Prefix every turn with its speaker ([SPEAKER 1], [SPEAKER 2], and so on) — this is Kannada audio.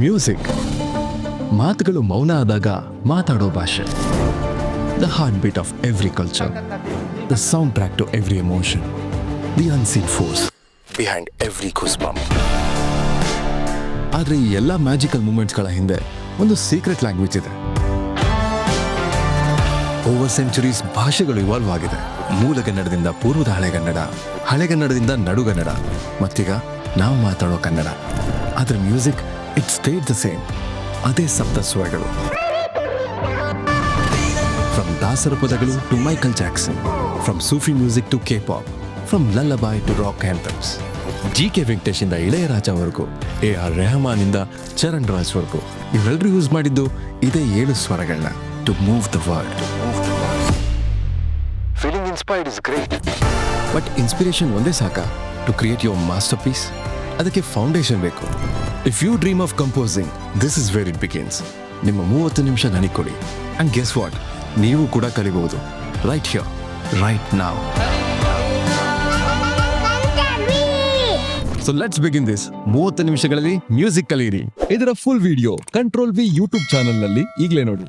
[SPEAKER 1] ಮ್ಯೂಸಿಕ್ ಮಾತುಗಳು ಮೌನ ಆದಾಗ ಮಾತಾಡೋ ಭಾಷೆ. The heart beat of every culture, the sound track to every emotion, the unseen force behind every ಗೂಸ್ಬಂಪ್. ಆದರೆ ಈ ಎಲ್ಲ ಮ್ಯಾಜಿಕಲ್ ಮೂಮೆಂಟ್ಸ್ಗಳ ಹಿಂದೆ ಒಂದು ಸೀಕ್ರೆಟ್ ಲ್ಯಾಂಗ್ವೇಜ್ ಇದೆ. ಓವರ್ ಸೆಂಚುರೀಸ್ ಭಾಷೆಗಳು ಇವಾಲ್ವ್ ಆಗಿದೆ. ಮೂಲಗನ್ನಡದಿಂದ ಪೂರ್ವದ ಹಳೆಗನ್ನಡ, ಹಳೆಗನ್ನಡದಿಂದ ನಡುಗನ್ನಡ, ಮತ್ತೀಗ ನಾವು ಮಾತಾಡೋ ಕನ್ನಡ. ಆದರೆ music it stayed the same. ಅದೇ ಸಪ್ತ ಸ್ವರಗಳು. ಫ್ರಮ್ ದಾಸರ ಪದಗಳು to Michael Jackson, from Sufi music to K-pop, from ಲಲ್ಲಬಾಯ್ to rock ಆಂಥಮ್ಸ್. GK. ವೆಂಕಟೇಶಿಂದ ಇಳೆಯರಾಜವರೆಗೂ, AR. ರೆಹಮಾನಿಂದ Charan ರಾಜ್ವರೆಗೂ ಇವರೆಲ್ಲರೂ ಯೂಸ್ ಮಾಡಿದ್ದು ಇದೇ 7 ಸ್ವರಗಳನ್ನ to move the world. Feeling inspired is great, but inspiration ಒಂದೇ ಸಾಕಾ to create your master piece? ಅದಕ್ಕೆ ಫೌಂಡೇಶನ್ ಬೇಕು. If you dream of composing, this is where it begins. ನಿಮ್ಮ 30 ನಿಮಿಷ ನನಗೆ ಕೊಡಿ, ಅಂಡ್ ಗೆಸ್ ವಾಟ್, ನೀವು ಕೂಡ ಕಲಿಬಹುದು. Right here, right now. So let's begin this. 30 ನಿಮಿಷಗಳಲ್ಲಿ ಮ್ಯೂಸಿಕ್ ಕಲಿಯಿರಿ. ಇದರ full video control V YouTube channel ನಲ್ಲಿ ಈಗಲೇ ನೋಡಿ.